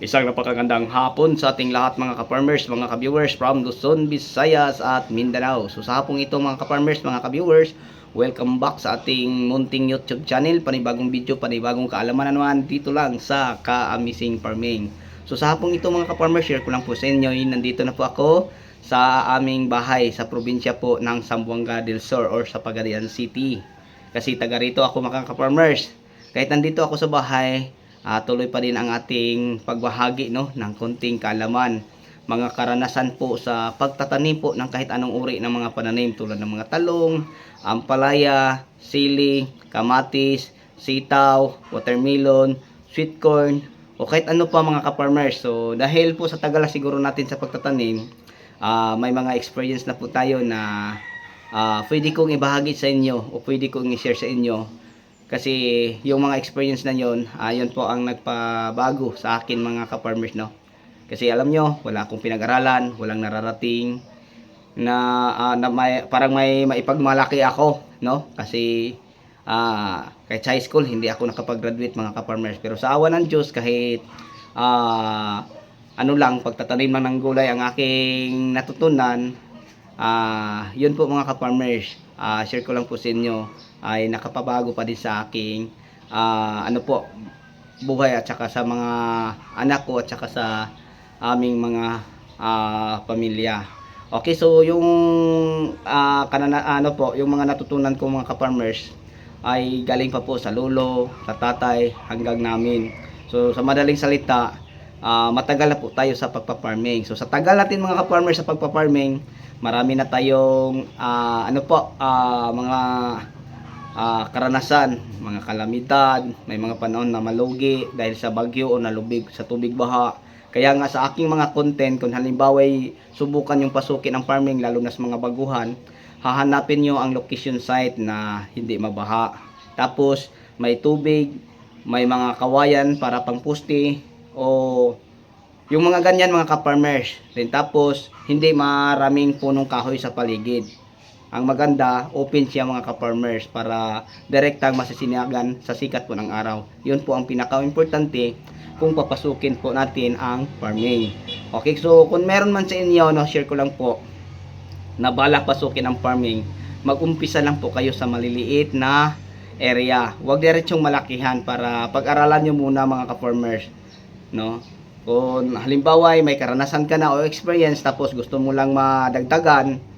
Isang napakagandang hapon sa ating lahat mga ka-farmers, mga ka-viewers from Luzon, Visayas at Mindanao. So sa hapong ito mga ka-farmers, mga ka-viewers, welcome back sa ating munting YouTube channel. Panibagong video, panibagong kaalaman naman dito lang sa Ka-Amazing Farming. So sa hapong ito mga ka-farmers, share ko lang po sa inyo. Nandito na po ako sa aming bahay sa probinsya po ng Zamboanga del Sur or sa Pagadian City. Kasi taga rito ako mga ka-farmers. Kahit nandito ako sa bahay, tuloy pa din ang ating pagbahagi ng konting kaalaman, mga karanasan po sa pagtatanim po ng kahit anong uri ng mga pananim tulad ng mga talong, ampalaya, sili, kamatis, sitaw, watermelon, sweet corn, o kahit ano pa mga ka-farmers. So dahil po sa tagal siguro natin sa pagtatanim, may mga experience na po tayo na pwede kong ibahagi sa inyo o pwede kong i-share sa inyo. Kasi yung mga experience na yon, yun po ang nagpabago sa akin mga ka-farmers, no. Kasi alam nyo, wala akong pinag-aralan, walang nararating na parang may maipagmalaki ako, no. Kasi kahit sa high school hindi ako nakapag-graduate mga ka-farmers. Pero sa awa ng Diyos, kahit ano lang, pagtatanim lang ng gulay ang aking natutunan, yun po mga ka-farmers, share ko lang po sa inyo, ay nakapabago pa din sa aking ano po, buhay at saka sa mga anak ko at saka sa aming mga pamilya. Okay, so yung yung mga natutunan ko mga ka-farmers ay galing pa po sa lolo, sa tatay hanggang namin. So sa madaling salita, matagal na po tayo sa pagpa-farming. So sa tagal natin mga ka-farmers sa pagpa-farming, marami na tayong mga karanasan, mga kalamidad, may mga panahon na malugi dahil sa bagyo o nalubig sa tubig baha. Kaya nga sa aking mga content, kung halimbawa ay subukan yung pasukin ang farming lalo na sa mga baguhan, hahanapin nyo ang location site na hindi mabaha. Tapos may tubig, may mga kawayan para pangpusti o yung mga ganyan mga ka-farmers. Then tapos hindi maraming punong kahoy sa paligid. Ang maganda, open siya mga ka-farmers para direktang masisinagan sa sikat po ng araw. Yun po ang pinaka-importante kung papasukin po natin ang farming. Okay, so kung meron man sa inyo, share ko lang po, na balak pasukin ang farming, mag-umpisa lang po kayo sa maliliit na area. Huwag diretsong malakihan para pag-aralan nyo muna mga ka-farmers. No? Kung halimbawa ay may karanasan ka na o experience tapos gusto mo lang madagdagan,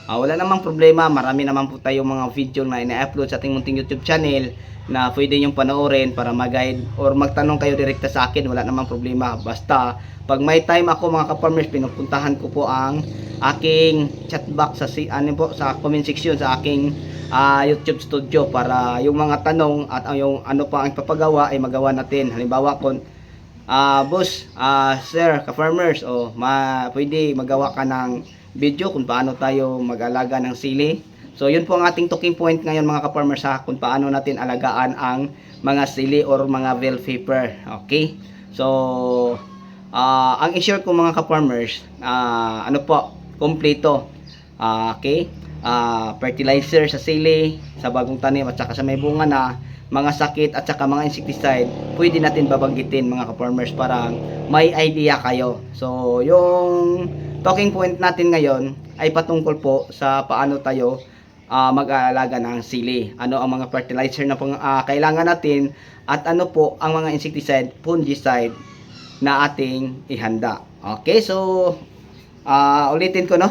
wala namang problema. Marami naman po tayong mga video na ina-upload sa ating munting YouTube channel na pwede nyo panoorin para mag-guide or magtanong kayo direkta sa akin. Wala namang problema. Basta pag may time ako mga ka-farmers, pinupuntahan ko po ang aking chat box sa comment section sa aking YouTube studio para yung mga tanong at yung ano pa ang ipapagawa ay magawa natin. Halimbawa kung boss, sir, ka-farmers, pwede magawa ka ng video kung paano tayo mag-alaga ng sili. So yun po ang ating talking point ngayon mga ka-farmers, kung paano natin alagaan ang mga sili or mga bell pepper. Okay, so ang i-share ko mga ka-farmers, kompleto. Okay, fertilizer sa sili, sa bagong tanim at saka sa may bunga na, mga sakit at saka mga insecticide, pwede natin babanggitin mga ka-farmers para may idea kayo. So yung talking point natin ngayon ay patungkol po sa paano tayo mag-aalaga ng sili. Ano ang mga fertilizer na kailangan natin at ano po ang mga insecticide, fungicide na ating ihanda. Okay, so ulitin ko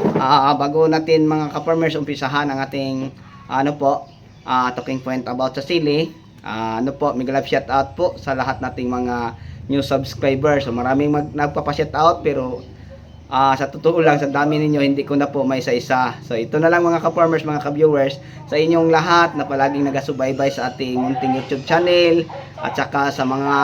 bago natin mga ka-farmers umpisahan ang ating talking point about sa sili. Mega love shout out po sa lahat nating mga new subscribers. So maraming nagpapa-shout out pero sa totoo lang, sa dami ninyo, hindi ko na po may isa-isa. So ito na lang mga ka-farmers, mga ka-viewers, sa inyong lahat na palaging nagasubaybay sa ating munting YouTube channel at saka sa mga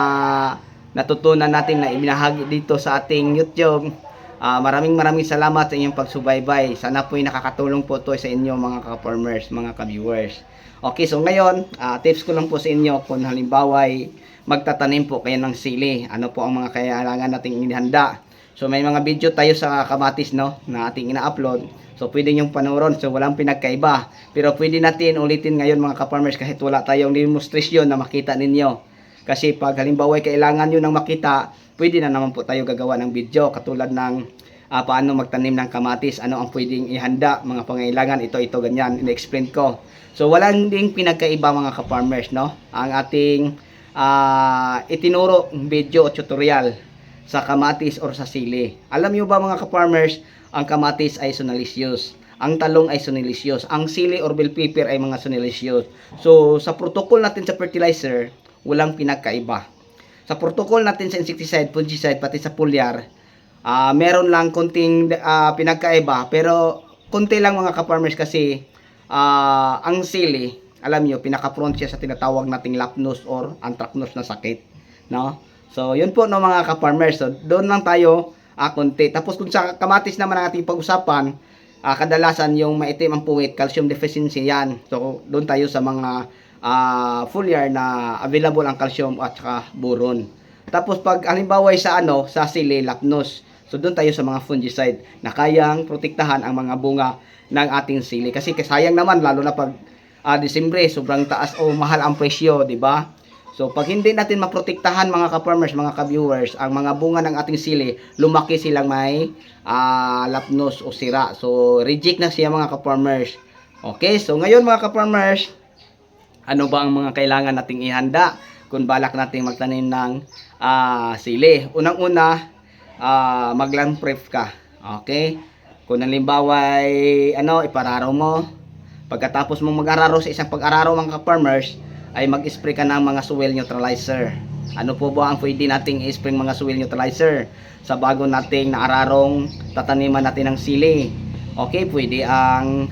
natutunan natin na ibinahagi dito sa ating YouTube. Maraming salamat sa inyong pagsubaybay. Sana po ay nakakatulong po ito sa inyo mga ka-farmers, mga ka-viewers. Okay, so ngayon, tips ko lang po sa inyo kung halimbawa ay magtatanim po kayo ng sili. Ano po ang mga kailangan nating inihanda. So may mga video tayo sa kamatis na ating ina-upload. So pwede nyo panoorin. So walang pinagkaiba. Pero pwede natin ulitin ngayon mga ka-farmers kahit wala tayong demonstration na makita ninyo. Kasi pag halimbawa kailangan nyo ng makita, pwede na naman po tayo gagawa ng video katulad ng paano magtanim ng kamatis, ano ang pwedeng ihanda, mga pangailangan, ito ganyan, in-explain ko. So walang ding pinagkaiba mga ka-farmers, no? Ang ating itinuro video o tutorial sa kamatis or sa sili. Alam nyo ba mga ka-farmers, ang kamatis ay sonalicious, ang talong ay sonalicious, ang sili or bell pepper ay mga sonalicious. So sa protocol natin sa fertilizer, walang pinagkaiba. Sa protocol natin sa insecticide, fungicide, pati sa foliar, meron lang konting pinagkaiba, pero konti lang mga ka-farmers kasi ang sili, alam nyo, pinaka-prone siya sa tinatawag nating lapnos or anthracnose na sakit, no? So yun po no mga ka-farmers. So doon lang tayo konti. Tapos kung sa kamatis naman ang ating pag-usapan, kadalasan yung maitim ang puwit, calcium deficiency yan. So doon tayo sa mga foliar na available ang calcium at saka boron. Tapos pag halimbawa sa sa sili, lapnos, so doon tayo sa mga fungicide na kayang protektahan ang mga bunga ng ating sili. Kasi sayang naman lalo na pag Disyembre, sobrang taas o mahal ang presyo, di ba? So pag hindi natin maprotektahan mga ka-farmers, mga ka-viewers, ang mga bunga ng ating sili, lumaki silang may lapnos o sira. So reject na siya mga ka-farmers. Okay, so ngayon mga ka-farmers, ano ba ang mga kailangan nating ihanda kung balak nating magtanim ng sili? Unang-una, mag-land prep ka. Okay? Kung halimbawa ay ipararaw mo, pagkatapos mong mag-araro sa isang pag-araro mga ka-farmers, ay mag-spray ka ng mga soil neutralizer. Ano po ba ang pwede nating i-spray mga soil neutralizer sa bago nating naararong tataniman natin ng sili? Okay, pwede ang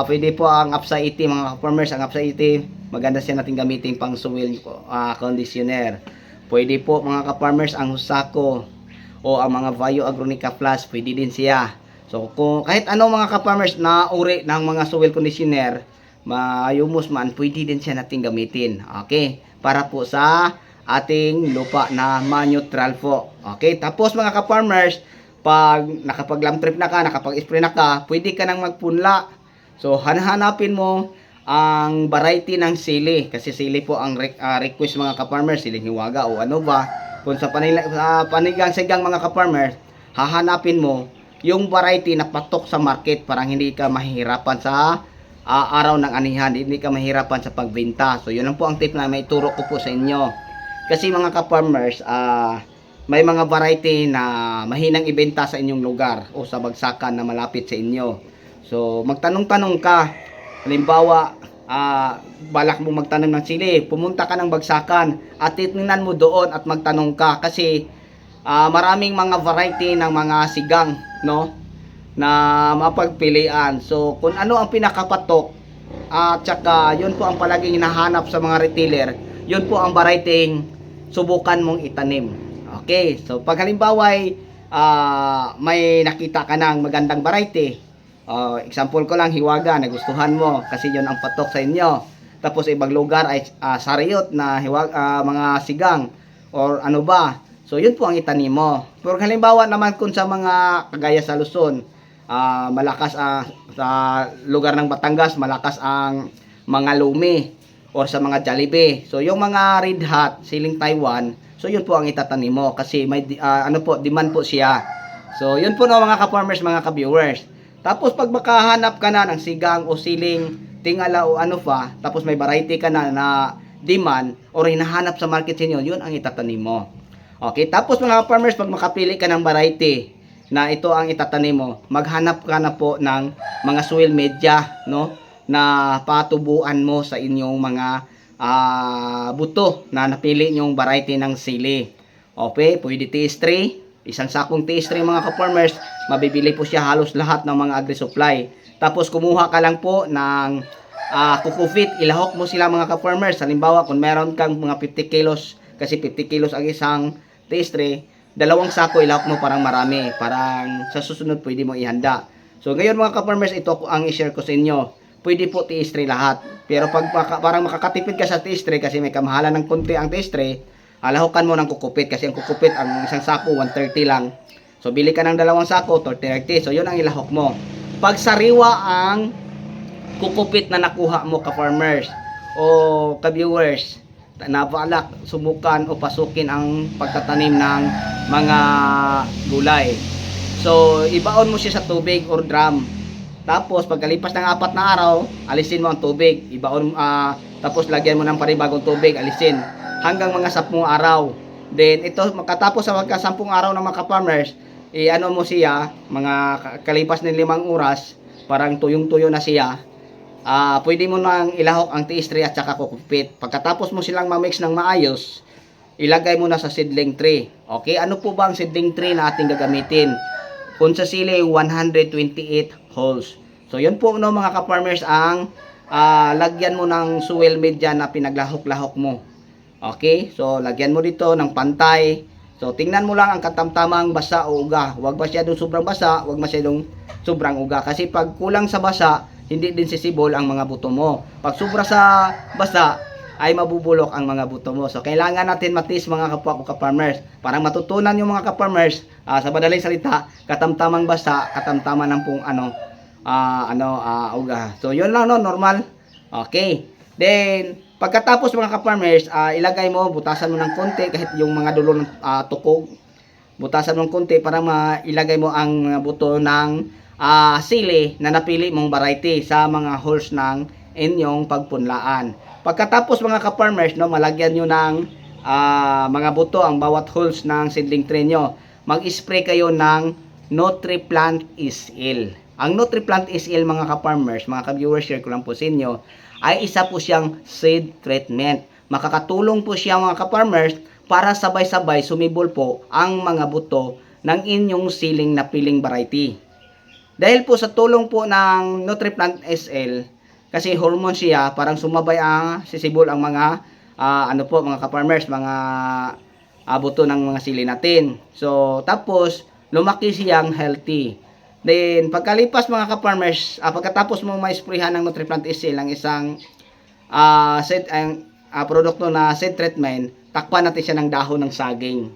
pwede po ang Apsa 80 mga ka-farmers. Ang Apsa 80, maganda siya natin gamitin pang soil conditioner. Pwede po mga ka-farmers ang Husako o ang mga Vaio Agronica Plus, pwede din siya. So kung kahit ano mga ka-farmers na uri ng mga soil conditioner, mayumos man, pwede din siya natin gamitin. Okay, para po sa ating lupa na ma-neutral po. Okay, tapos mga ka-farmers, pag nakapag-lamp trip na ka, nakapag-spray na ka, pwede ka nang magpunla. So hanapin mo ang variety ng sili, kasi sili po ang request mga ka-farmers, siling hiwaga o ano ba. Kung sa panigang-sigang mga ka-farmers, hahanapin mo yung variety na patok sa market, parang hindi ka mahihirapan sa araw ng anihan, hindi ka mahirapan sa pagbenta. So yun lang po ang tip na may turo ko po sa inyo. Kasi mga ka-farmers, may mga variety na mahinang ibenta sa inyong lugar o sa bagsakan na malapit sa inyo. So magtanong-tanong ka. Halimbawa, balak mo magtanim ng sili, pumunta ka ng bagsakan at titingnan mo doon at magtanong ka, kasi maraming mga variety ng mga sigang, no, na mapagpilian. So kung ano ang pinakapatok at saka yun po ang palaging hinahanap sa mga retailer, yun po ang variety subukan mong itanim. Okay, so pag halimbawa ay may nakita ka ng magandang variety, example ko lang, hiwaga, nagustuhan mo kasi yun ang patok sa inyo. Tapos ibang lugar ay sariyot na mga sigang or ano ba, so yun po ang itanim mo. Pero halimbawa naman kung sa mga kagaya sa Luzon, malakas sa lugar ng Batangas, malakas ang mga lumi or sa mga Jollibee. So yung mga red hot, siling Taiwan, so yun po ang itatanim mo kasi may demand po siya. So yun po no mga ka-farmers, mga ka-viewers. Tapos pag makahanap ka na ng sigang o siling tingala o ano pa, tapos may variety ka na demand or hinahanap sa market sa inyo, yun ang itatanim mo. Okay, tapos mga farmers, pag makapili ka ng variety na ito ang itatanim mo, maghanap ka na po ng mga soil media, no, na patubuan mo sa inyong mga buto na napili nyong variety ng sili. Okay, pwede TS3, isang sakong TS3 mga ka-farmers, mabibili po siya halos lahat ng mga agri-supply. Tapos kumuha ka lang po ng kukufit, ilahok mo sila mga ka-farmers. Halimbawa kung meron kang mga 50 kilos, kasi 50 kilos ang isang TS3, dalawang sako ilahok mo, parang marami, parang sa susunod pwede mo ihanda. So ngayon mga ka-farmers, ito ang i-share ko sa inyo. Pwede po TS3 lahat, pero pag parang makakatipid ka sa TS3 kasi may kamahalan ng konti ang TS3, alahukan mo ng kukupit, kasi ang kukupit, ang isang sako 130 lang. So bili ka ng dalawang sako 30. So yun ang ilahok mo. Pag sariwa ang kukupit na nakuha mo ka-farmers o ka-viewers, nabalak subukan o pasukin ang pagtatanim ng mga gulay. So, ibaon mo siya sa tubig or drum. Tapos, pagkalipas ng 4 na araw, alisin mo ang tubig. Tapos, lagyan mo ng panibagong tubig, alisin. Hanggang mga 10 araw. Then, ito, makatapos sa mga 10 araw ng mga ka-farmers, ano mo siya, mga kalipas ng 5 oras, parang tuyong-tuyo na siya. Pwede mo nang ilahok ang TS3 at saka kukupit. Pagkatapos mo silang ma-mix ng maayos, ilagay mo na sa seedling tray. Okay, ano po ba ang seedling tray na ating gagamitin? Kung sa sili, 128 holes. So, yun po no mga ka-farmers ang lagyan mo ng soil media na pinaglahok-lahok mo. Okay, so lagyan mo dito ng pantay. So, tingnan mo lang ang katamtamang basa o uga. Huwag masyadong sobrang basa, huwag masyadong sobrang uga. Kasi pag kulang sa basa, hindi din sisibol ang mga buto mo. Pag sobra sa basa, ay mabubulok ang mga buto mo. So, kailangan natin matis mga kapwa ko ka-farmers. Parang matutunan yung mga ka-farmers, sa madaling salita, katamtamang basa, katamtaman ng pong uga. So, yun lang no, normal. Okay. Then, pagkatapos mga ka-farmers, ilagay mo, butasan mo ng konti, kahit yung mga dulo ng tukog, butasan mo ng konti para mailagay mo ang buto ng sili na napili mong variety sa mga holes ng inyong pagpunlaan. Pagkatapos mga ka-farmers, no, malagyan nyo ng mga buto ang bawat holes ng seedling tray nyo. Mag-spray kayo ng NutriPlant SL. Ang NutriPlant SL mga ka-farmers, mga ka-viewers, share ko lang po sa inyo, ay isa po siyang seed treatment. Makakatulong po siya mga ka-farmers para sabay-sabay sumibol po ang mga buto ng inyong siling na piling variety. Dahil po sa tulong po ng NutriPlant SL, kasi hormone siya, parang sumabay sisibol ang mga mga ka-farmers, mga buto ng mga sili natin. So, tapos lumaki siyang healthy. Then, pagkalipas mga ka-farmers, pagkatapos mo ma-sprayhan ng NutriPlant SL ang isang produkto na seed treatment, takpan natin siya ng dahon ng saging.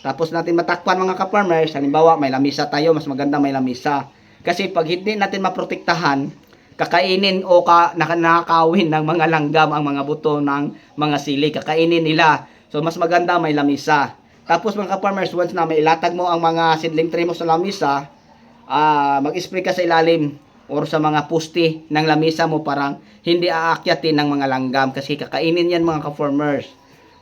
Tapos natin matakpan mga ka-farmers, halimbawa may lamisa tayo, mas maganda may lamisa. Kasi pag hindi natin maprotektahan, kakainin o nakakawin ng mga langgam ang mga buto ng mga sili. Kakainin nila. So, mas maganda may lamisa. Tapos mga ka-farmers, once na may ilatag mo ang mga seedling tray mo sa lamisa, mag-spray ka sa ilalim or sa mga puste ng lamisa mo parang hindi aakyatin ng mga langgam kasi kakainin yan mga ka-farmers.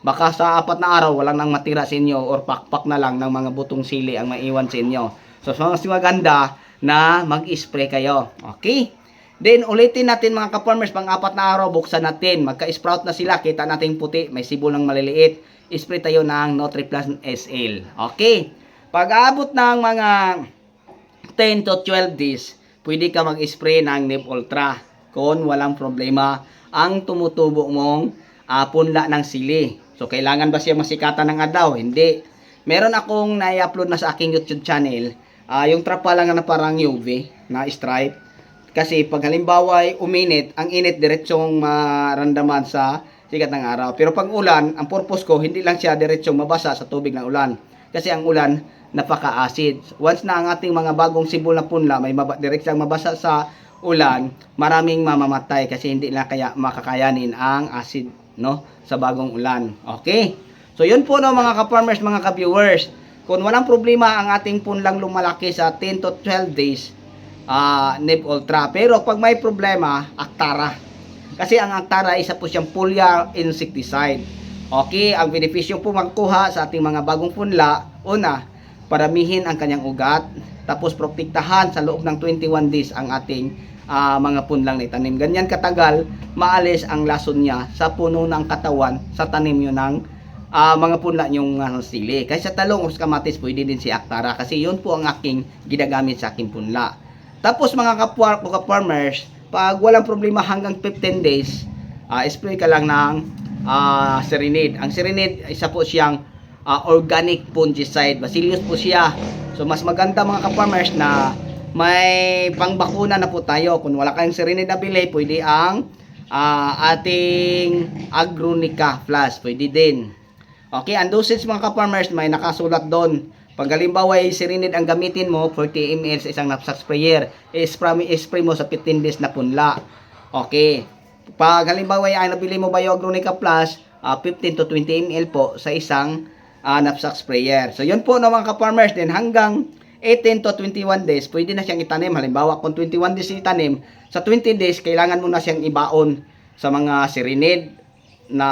Baka sa 4 na araw, walang nang matira sa inyo or pakpak na lang ng mga butong sili ang maiwan sa inyo. So, mas maganda na mag-spray kayo. Okay? Then, ulitin natin mga ka-farmers, pang 4 na araw, buksan natin. Magka-sprout na sila, kita natin puti, may sibol ng maliliit. Spray tayo ng NutriPlant SL. Okay. Pag aabot ng mga 10 to 12 days, pwede ka mag-spray ng Nip Ultra kung walang problema ang tumutubo mong punla ng sili. So, kailangan ba siya masikatan ng adlaw? Hindi. Meron akong na-upload na sa aking YouTube channel, yung trapa lang na parang UV na stripe. Kasi pag halimbawa ay uminit, ang init diretsong maramdaman sa sikat ng araw. Pero pag ulan, ang purpose ko, hindi lang siya diretsong mabasa sa tubig ng ulan. Kasi ang ulan, napaka-acid. Once na ang ating mga bagong sibol na punla, may diretsong mabasa sa ulan, maraming mamamatay kasi hindi na kaya makakayanin ang acid, no, sa bagong ulan. Okay? So yun po no mga ka-farmers, mga ka-viewers. Kung walang problema ang ating punlang lumalaki sa 10 to 12 days, Nip Ultra. Pero pag may problema, Actara. Kasi ang Actara isa po siyang foliar insecticide. Okay, ang benepisyo po magkuha sa ating mga bagong punla, una, paramihin ang kanyang ugat, tapos protektahan sa loob ng 21 days ang ating mga punlang na itanim. Ganyan katagal, maalis ang lason niya sa puno ng katawan sa tanim nyo ng mga punla nyong sili. Kasi sa talong o kamatis, pwede din si Actara. Kasi yun po ang aking ginagamit sa aking punla. Tapos mga ka-farmers, pag walang problema hanggang 15 days, spray ka lang ng Serenade. Ang Serenade, isa po siyang organic fungicide. Bacillus po siya. So mas maganda mga ka-farmers na may pangbakuna na po tayo. Kung wala kayong Serenade na bili, pwede ang ating Agronica Plus. Pwede din. Okay, ang dosage mga ka-farmers, may nakasulat doon. Pag halimbawa ay Serenade ang gamitin mo, 40 ml sa isang knapsack sprayer, spray mo sa 15 days na punla. Okay. Pag halimbawa ay nabili mo Bio Agronica Plus, 15 to 20 ml po sa isang knapsack sprayer. So yun po no mga ka-farmers, din hanggang 18 to 21 days, pwede na siyang itanim. Halimbawa, kung 21 days itanim, sa 20 days, kailangan mo na siyang ibaon sa mga sirinid na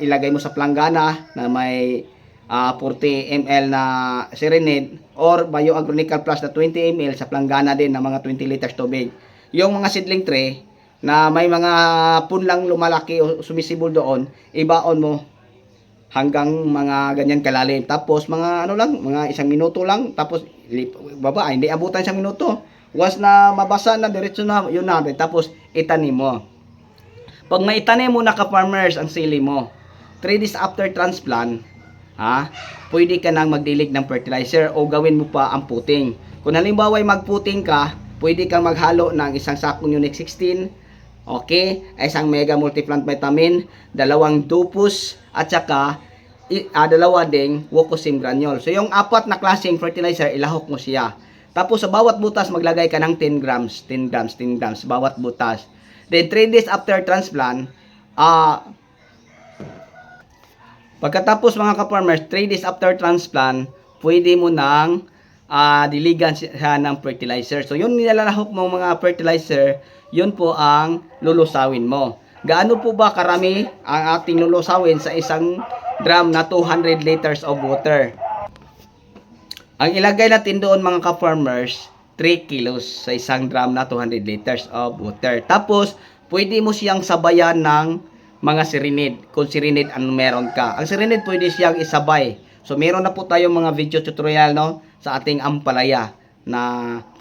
ilagay mo sa planggana na may 40 ml na sirinid or Bioagronical Plus na 20 ml sa planggana din na mga 20 liters tubig. Yung mga seedling tray na may mga punlang lumalaki o sumisibol doon, ibaon mo hanggang mga ganyan kalalim. Tapos mga ano lang, mga 1 minuto lang, tapos baba, hindi abutan 1 minuto. Once na mabasa na, diretso na, yun na. Tapos itanim mo. Pag maitanim mo na ka-farmers ang sili mo, 3 days after transplant, pwede ka nang magdilig ng fertilizer o gawin mo pa ang puting. Kung halimbawa ay magputing ka, pwede kang maghalo ng isang sakong Unique 16, okay, isang Mega Multiplant Vitamin, 2 Dupus, at saka 2 ding Wocosim Granule. So yung 4 na klaseng fertilizer, ilahok mo siya. Tapos sa bawat butas maglagay ka ng 10 grams, 10 grams, 10 grams bawat butas. Then 3 days after transplant, pagkatapos mga ka-farmers, 3 days after transplant, pwede mo nang diligan siya ng fertilizer. So yun nilalahok mo mga fertilizer, yun po ang lulusawin mo. Gaano po ba karami ang ating lulusawin sa isang drum na 200 liters of water? Ang ilagay natin doon mga ka-farmers, 3 kilos sa isang drum na 200 liters of water. Tapos, pwede mo siyang sabayan ng mga sirinid. Kung sirinid ang meron ka. Ang sirinid pwede siyang isabay. So, meron na po tayong mga video tutorial no, sa ating ampalaya na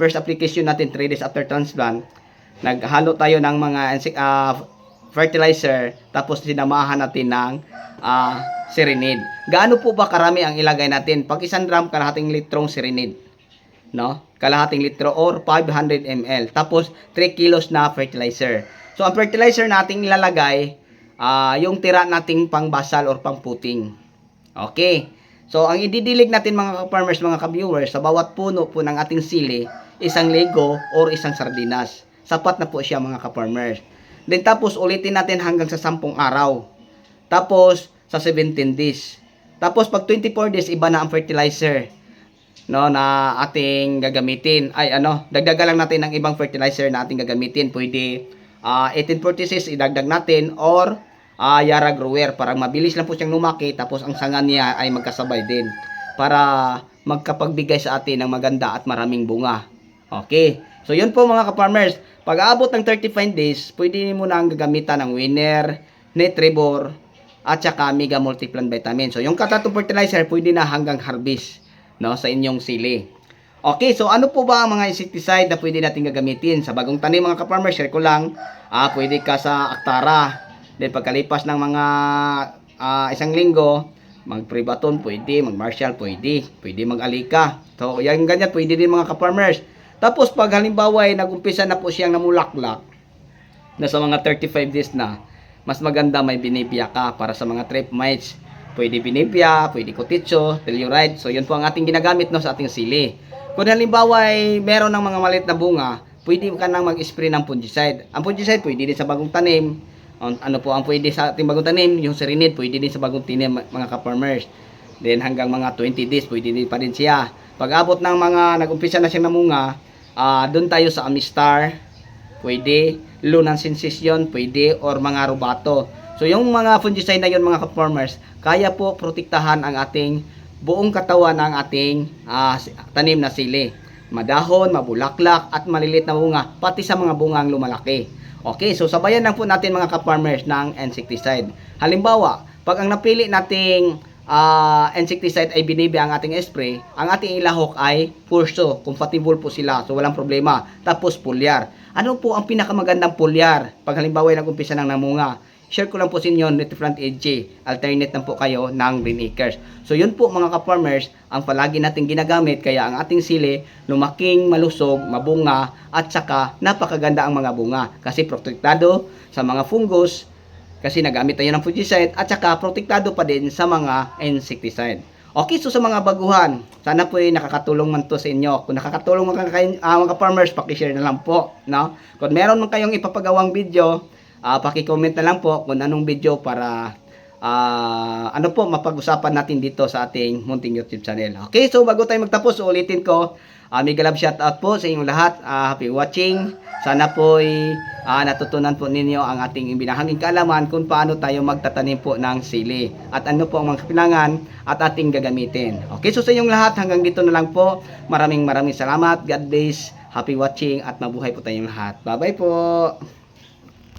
first application natin 3 days after transplant. Naghalo tayo ng mga fertilizer, tapos sinamahan natin ng sirinid. Gaano po ba karami ang ilagay natin? Pag 1 drum, kalahating litrong sirinid. No? Kalahating litro or 500 ml. Tapos 3 kilos na fertilizer. So ang fertilizer nating ilalagay, yung tira nating pangbasal or pangputing. Okay. So ang ididilig natin mga farmers, mga ka-viewers, sa bawat puno po ng ating sili, 1 lego or 1 sardinas. Sapat na po siya mga ka-farmers. Then tapos ulitin natin hanggang sa 10 araw. Tapos sa 17 days. Tapos pag 24 days, iba na ang fertilizer no na ating gagamitin. Dagdagan lang natin ng ibang fertilizer na ating gagamitin. Pwede 1846 idagdag natin or Yara Grower para mabilis lang po siyang lumaki, tapos ang sanga niya ay magkasabay din para magkapagbigay sa atin ng maganda at maraming bunga. Okay. So yun po mga ka-farmers. Pag aabot ng 35 days, pwede mo na ang gagamitan ng Winner, Netribor, at saka Mega Multiplant Vitamin. So yung katatong fertilizer pwede na hanggang harvest no, sa inyong sili. Okay, so ano po ba ang mga insecticide na pwede natin gagamitin? Sa bagong tanim mga ka-farmers, share ko lang, pwede ka sa Actara. Then pagkalipas ng mga 1 linggo, mag-Privaton pwede, mag-Marshall pwede, pwede mag-Alika. So yan ganyan pwede din mga ka-farmers. Tapos pag halimbawa ay nag-umpisa na po siyang namulaklak, na sa mga 35 days na, mas maganda may binibia ka para sa mga trip mites. Pwede binibia, pwede kutitso, telluride. So yun po ang ating ginagamit no, sa ating sili. Kung halimbawa ay meron ng mga maliit na bunga, pwede ka nang mag-spray ng fungicide. Ang fungicide pwede din sa bagong tanim. Ano po ang pwede sa ating bagong tanim? Yung sirinid pwede din sa bagong tanim mga ka-farmers. Then hanggang mga 20 days pwede din pa rin siya. Pag abot ng mga nag-umpisa na siyang namunga, doon tayo sa Amistar, pwede, Lunan Sensation, pwede, or mga Rubato. So yung mga fungicide na yun mga ka-farmers, kaya po protektahan ang ating buong katawan ng ating tanim na sili. Madahon, mabulaklak, at maliliit na bunga, pati sa mga bungang lumalaki. Okay, so sabayan lang po natin mga ka-farmers ng insecticide. Halimbawa, pag ang napili nating insecticide ay binibi ang ating spray, ang ating ilahok ay Purso, compatible po sila, so walang problema. Tapos foliar. Ano po ang pinakamagandang foliar? Pag halimbawa ay nag-umpisa ng namunga, share ko lang po sa inyo, Nutriplant EDGE, alternate lang po kayo ng Green Acres. So yun po mga ka-farmers, ang palagi natin ginagamit, kaya ang ating sili lumaking malusog, mabunga, at saka napakaganda ang mga bunga kasi protektado sa mga fungus, kasi nagamit tayo ng fungicide, at saka protektado pa din sa mga insecticide. Okay, so sa mga baguhan, sana po ay nakakatulong man to sa inyo. Kung nakakatulong man kayo mga farmers, paki-share na lang po, no? Kung meron man kayong ipapagawang video, paki-comment na lang po kung anong video para ano po mapag-usapan natin dito sa ating munting YouTube channel. Okay, so bago tayo magtapos, ulitin ko, mega love shoutout po sa inyong lahat. Happy watching. Sana po natutunan po ninyo ang ating binahaging kaalaman kung paano tayo magtatanim po ng sili at ano po ang mga kailangan at ating gagamitin. Okay, so sa inyong lahat, hanggang dito na lang po. Maraming salamat. God bless. Happy watching at mabuhay po tayong lahat. Bye-bye po.